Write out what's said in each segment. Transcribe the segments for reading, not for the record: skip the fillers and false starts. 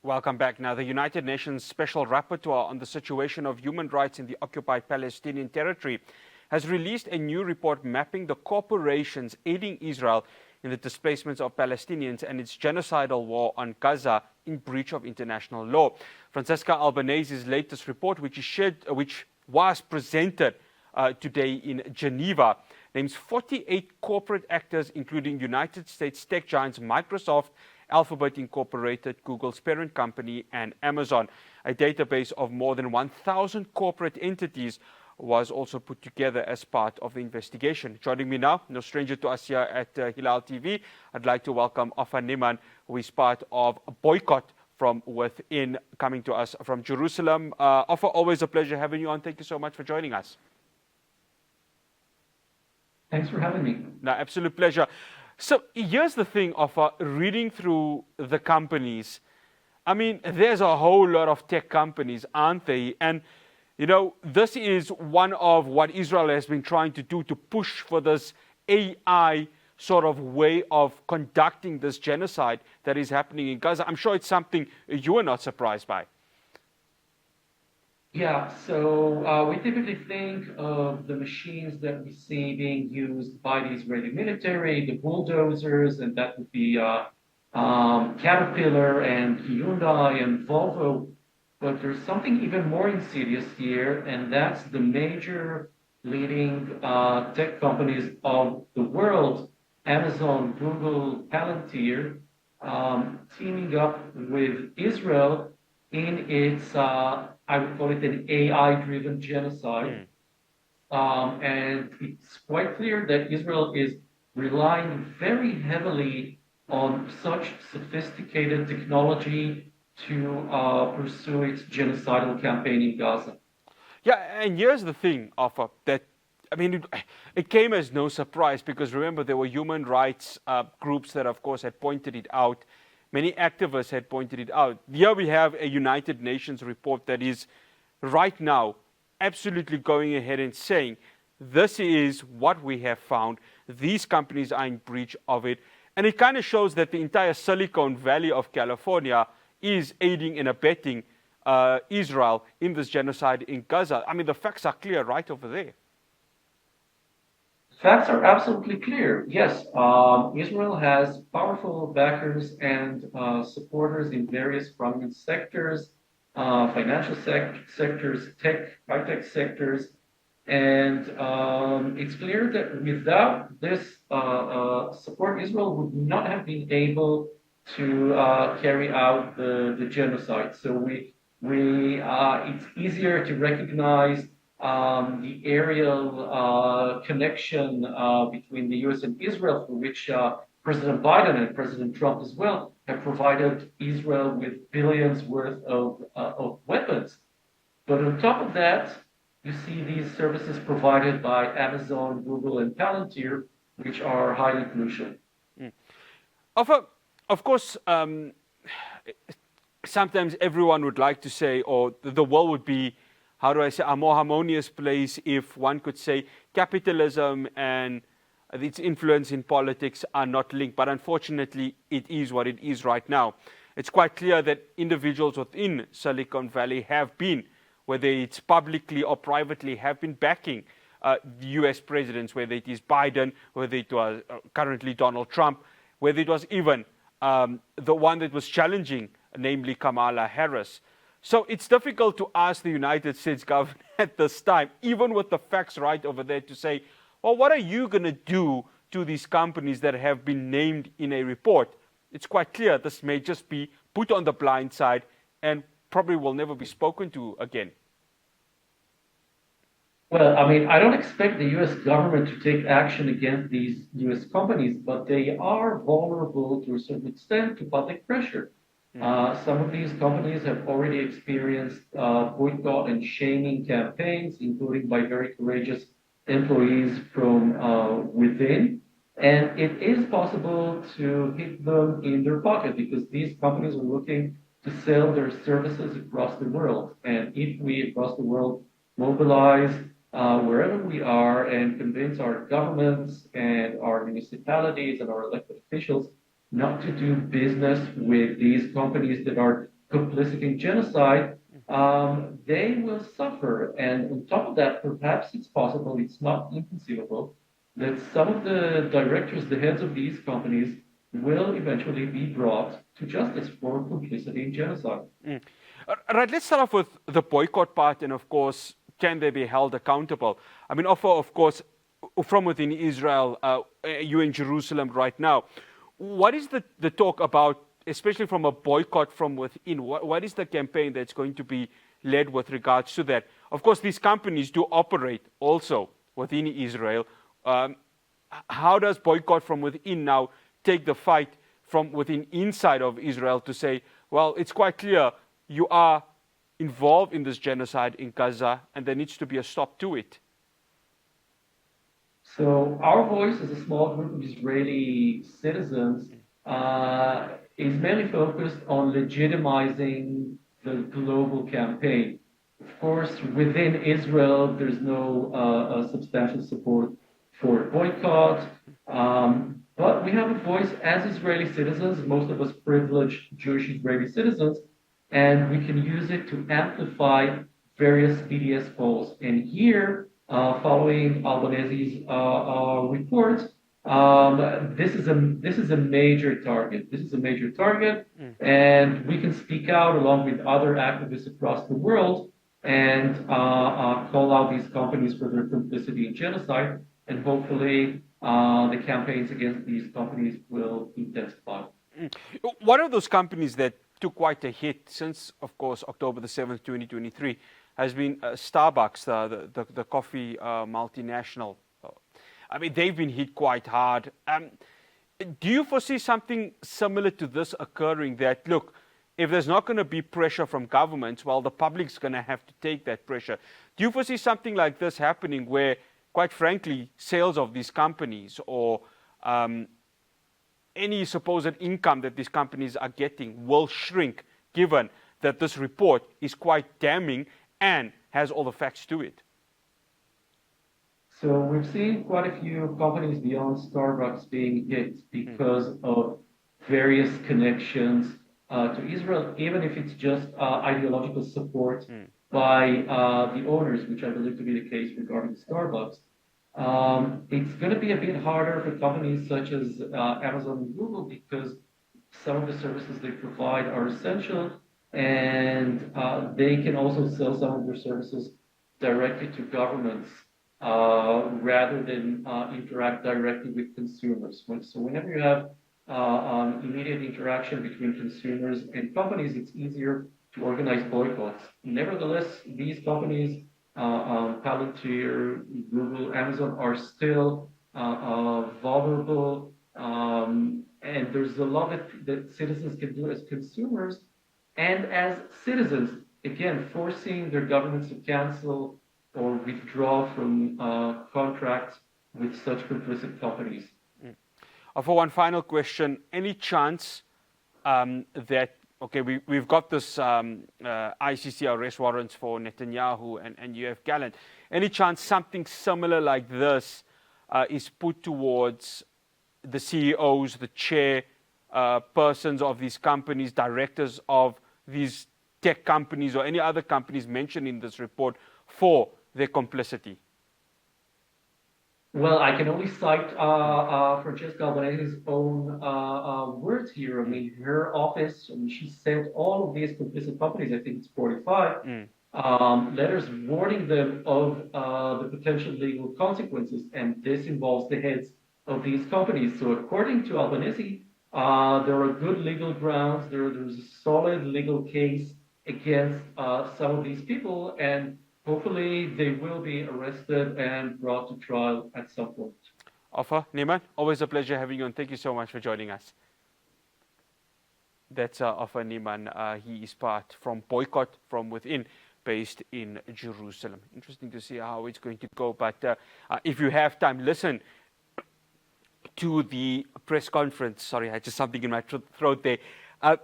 Welcome back. Now, the United Nations Special Rapporteur on the situation of human rights in the occupied Palestinian territory has released a new report mapping the corporations aiding Israel in the displacements of Palestinians and its genocidal war on Gaza in breach of international law. Francesca Albanese's latest report, which was presented today in Geneva, names 48 corporate actors, including United States tech giants Microsoft, Alphabet Incorporated, Google's parent company, and Amazon. A database of more than 1,000 corporate entities was also put together as part of the investigation. Joining me now, no stranger to us here at Hilaal TV, I'd like to welcome Ofer Neiman, who is part of Boycott From Within, coming to us from Jerusalem. Ofer, always a pleasure having you on. Thank you so much for joining us. Thanks for having me. No, absolute pleasure. So here's the thing of reading through the companies. I mean, there's a whole lot of tech companies, aren't they? And, you know, this is one of what Israel has been trying to do to push for this AI sort of way of conducting this genocide that is happening in Gaza. I'm sure it's something you are not surprised by. Yeah, so we typically think of the machines that we see being used by the Israeli military, the bulldozers, and that would be Caterpillar and Hyundai and Volvo. But there's something even more insidious here, and that's the major leading tech companies of the world, Amazon, Google, Palantir, teaming up with Israel in its I would call it an AI-driven genocide. And it's quite clear that Israel is relying very heavily on such sophisticated technology to pursue its genocidal campaign in Gaza. Yeah, and here's the thing, Ofer, that I mean, it came as no surprise because remember, there were human rights groups that, of course, had pointed it out. Many activists had pointed it out. Here we have a United Nations report that is right now absolutely going ahead and saying, this is what we have found. These companies are in breach of it. And it kind of shows that the entire Silicon Valley of California is aiding and abetting Israel in this genocide in Gaza. I mean, the facts are clear right over there. Facts are absolutely clear. Yes, Israel has powerful backers and supporters in various prominent sectors, financial sectors, high-tech sectors, and it's clear that without this support, Israel would not have been able to carry out the genocide. So it's easier to recognize the aerial connection between the U.S. and Israel, for which President Biden and President Trump as well have provided Israel with billions worth of weapons. But on top of that, you see these services provided by Amazon, Google, and Palantir, which are highly crucial. Of course, sometimes everyone would like to say, or the world would be, how do I say, a more harmonious place if one could say capitalism and its influence in politics are not linked. But unfortunately, it is what it is right now. It's quite clear that individuals within Silicon Valley have been, whether it's publicly or privately, have been backing the US presidents, whether it is Biden, whether it was currently Donald Trump, whether it was even the one that was challenging, namely Kamala Harris. So it's difficult to ask the United States government at this time, even with the facts right over there, to say, well, what are you going to do to these companies that have been named in a report? It's quite clear this may just be put on the blind side and probably will never be spoken to again. Well, I mean, I don't expect the U.S. government to take action against these U.S. companies, but they are vulnerable to a certain extent to public pressure. Some of these companies have already experienced boycott and shaming campaigns, including by very courageous employees from within. And it is possible to hit them in their pocket because these companies are looking to sell their services across the world. And if we across the world mobilize wherever we are and convince our governments and our municipalities and our elected officials not to do business with these companies that are complicit in genocide, they will suffer. And on top of that, perhaps it's possible, it's not inconceivable, that some of the directors, the heads of these companies, will eventually be brought to justice for complicity in genocide. Right, let's start off with the boycott part, and of course, can they be held accountable? I mean, Ofer, of course, from within Israel, you're in Jerusalem right now. What is the talk about, especially from a boycott from within? What is the campaign that's going to be led with regards to that? Of course, these companies do operate also within Israel. How does boycott from within now take the fight from within inside of Israel to say, well, it's quite clear you are involved in this genocide in Gaza and there needs to be a stop to it? So our voice as a small group of Israeli citizens is mainly focused on legitimizing the global campaign. Of course, within Israel, there's no substantial support for boycott, but we have a voice as Israeli citizens, most of us privileged Jewish Israeli citizens, and we can use it to amplify various BDS goals. And here, following Albanese's report, this is a major target. This is a major target, and we can speak out along with other activists across the world and call out these companies for their complicity in genocide, and hopefully the campaigns against these companies will intensify. One of those companies that took quite a hit since, of course, October the 7th, 2023, has been Starbucks, the coffee multinational. I mean, they've been hit quite hard. Do you foresee something similar to this occurring, that, look, if there's not going to be pressure from governments, well, the public's going to have to take that pressure? Do you foresee something like this happening where, quite frankly, sales of these companies or any supposed income that these companies are getting will shrink, given that this report is quite damning and has all the facts to it? So we've seen quite a few companies beyond Starbucks being hit because of various connections to Israel, even if it's just ideological support by the owners, which I believe to be the case regarding Starbucks. It's going to be a bit harder for companies such as Amazon and Google, because some of the services they provide are essential, and they can also sell some of their services directly to governments rather than interact directly with consumers. So whenever you have immediate interaction between consumers and companies, it's easier to organize boycotts. Nevertheless, these companies, Palantir, Google, Amazon, are still vulnerable, and there's a lot that citizens can do as consumers and as citizens, again, forcing their governments to cancel or withdraw from contracts with such complicit companies. For one final question, any chance that, okay, we've got this ICC arrest warrants for Netanyahu and UF Gallant, any chance something similar like this is put towards the CEOs, the chair persons of these companies, directors of these tech companies or any other companies mentioned in this report for their complicity? Well, I can only cite Francesca Albanese's own words here. I mean, her office, I mean, she sent all of these complicit companies, I think it's 45, letters warning them of the potential legal consequences, and this involves the heads of these companies. So according to Albanese, there are good legal grounds, there's a solid legal case against some of these people, and hopefully they will be arrested and brought to trial at some point. Ofer Neiman, always a pleasure having you, and thank you so much for joining us. That's Ofer Neiman. He is part from Boycott From Within, based in Jerusalem. Interesting to see how it's going to go, but if you have time, listen to the press conference. Sorry, I had just something in my throat there.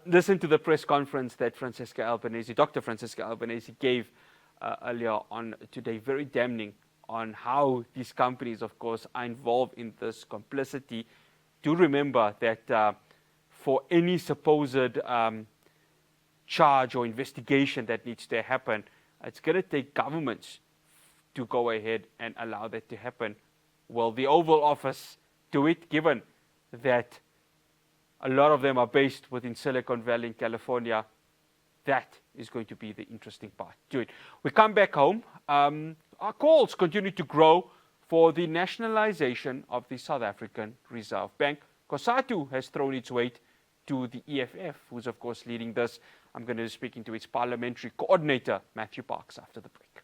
Listen to the press conference that Francesca Albanese, Dr. Francesca Albanese, gave earlier on today. Very damning on how these companies, of course, are involved in this complicity. Do remember that for any supposed charge or investigation that needs to happen. It's going to take governments to go ahead and allow that to happen. Will the Oval Office do it, given that a lot of them are based within Silicon Valley in California? That is going to be the interesting part to it. We come back home. Our calls continue to grow for the nationalization of the South African Reserve Bank. COSATU has thrown its weight to the EFF, who's of course leading this. I'm going to be speaking to its parliamentary coordinator, Matthew Parks, after the break.